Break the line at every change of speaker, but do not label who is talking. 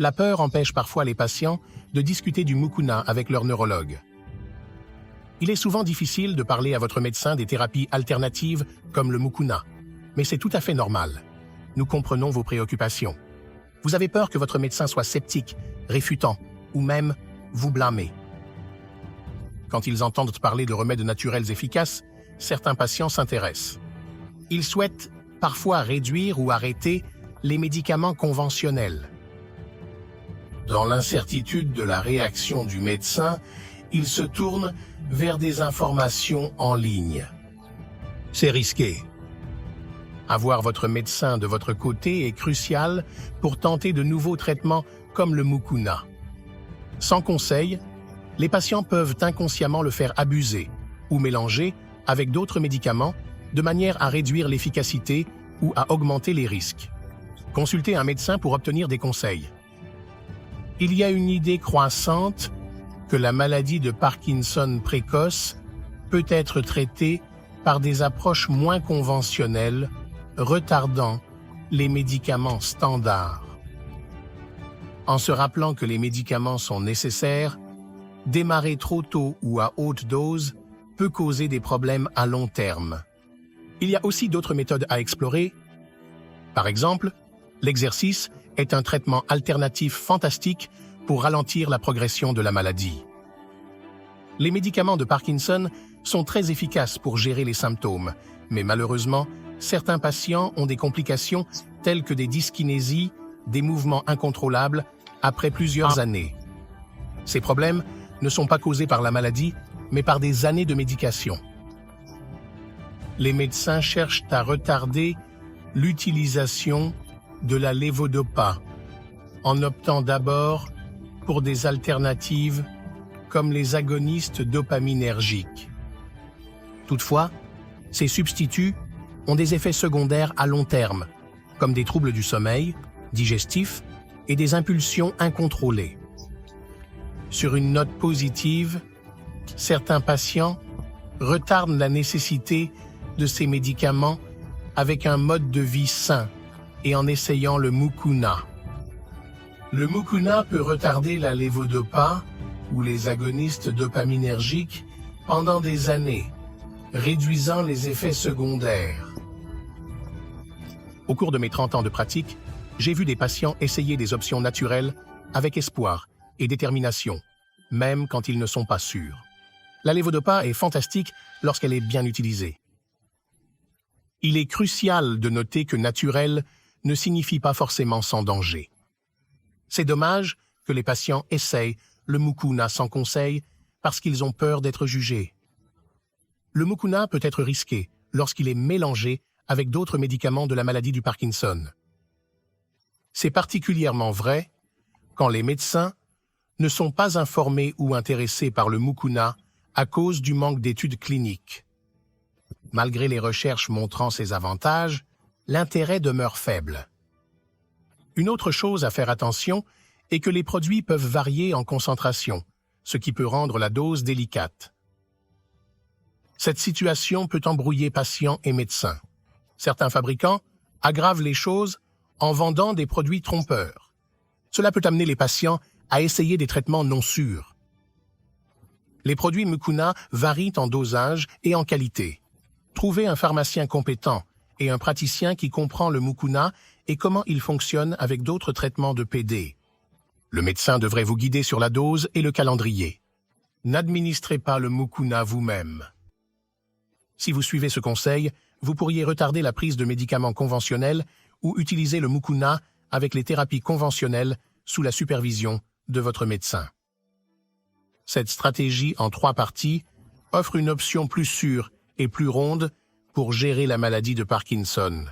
La peur empêche parfois les patients de discuter du mukuna avec leur neurologue. Il est souvent difficile de parler à votre médecin des thérapies alternatives comme le mukuna, mais c'est tout à fait normal. Nous comprenons vos préoccupations. Vous avez peur que votre médecin soit sceptique, réfutant ou même vous blâmer. Quand ils entendent parler de remèdes naturels efficaces, certains patients s'intéressent. Ils souhaitent parfois réduire ou arrêter les médicaments conventionnels. Dans l'incertitude de la réaction du médecin, ils se tournent vers des informations en ligne. C'est risqué. Avoir votre médecin de votre côté est crucial pour tenter de nouveaux traitements comme le mukuna. Sans conseil, les patients peuvent inconsciemment le faire abuser ou mélanger avec d'autres médicaments de manière à réduire l'efficacité ou à augmenter les risques. Consultez un médecin pour obtenir des conseils. Il y a une idée croissante que la maladie de Parkinson précoce peut être traitée par des approches moins conventionnelles, retardant les médicaments standards. En se rappelant que les médicaments sont nécessaires, démarrer trop tôt ou à haute dose peut causer des problèmes à long terme. Il y a aussi d'autres méthodes à explorer. Par exemple, l'exercice est un traitement alternatif fantastique pour ralentir la progression de la maladie. Les médicaments de Parkinson sont très efficaces pour gérer les symptômes, mais malheureusement, certains patients ont des complications telles que des dyskinésies, des mouvements incontrôlables après plusieurs années. Ces problèmes ne sont pas causés par la maladie, mais par des années de médication. Les médecins cherchent à retarder l'utilisation de la levodopa en optant d'abord pour des alternatives comme les agonistes dopaminergiques. Toutefois, ces substituts ont des effets secondaires à long terme, comme des troubles du sommeil, digestifs et des impulsions incontrôlées. Sur une note positive, certains patients retardent la nécessité de ces médicaments avec un mode de vie sain et en essayant le mukuna. Le mukuna peut retarder la levodopa ou les agonistes dopaminergiques pendant des années, réduisant les effets secondaires. Au cours de mes 30 ans de pratique, j'ai vu des patients essayer des options naturelles avec espoir et détermination, même quand ils ne sont pas sûrs. La levodopa est fantastique lorsqu'elle est bien utilisée. Il est crucial de noter que naturel ne signifie pas forcément sans danger. C'est dommage que les patients essayent le mukuna sans conseil parce qu'ils ont peur d'être jugés. Le mukuna peut être risqué lorsqu'il est mélangé avec d'autres médicaments de la maladie du Parkinson. C'est particulièrement vrai quand les médecins ne sont pas informés ou intéressés par le mukuna à cause du manque d'études cliniques. Malgré les recherches montrant ses avantages, l'intérêt demeure faible. Une autre chose à faire attention est que les produits peuvent varier en concentration, ce qui peut rendre la dose délicate. Cette situation peut embrouiller patients et médecins. Certains fabricants aggravent les choses en vendant des produits trompeurs. Cela peut amener les patients à essayer des traitements non sûrs. Les produits mukuna varient en dosage et en qualité. Trouvez un pharmacien compétent et un praticien qui comprend le mukuna et comment il fonctionne avec d'autres traitements de PD. Le médecin devrait vous guider sur la dose et le calendrier. N'administrez pas le mukuna vous-même. Si vous suivez ce conseil, vous pourriez retarder la prise de médicaments conventionnels ou utiliser le mukuna avec les thérapies conventionnelles sous la supervision de votre médecin. Cette stratégie en 3 parties offre une option plus sûre et plus ronde pour gérer la maladie de Parkinson.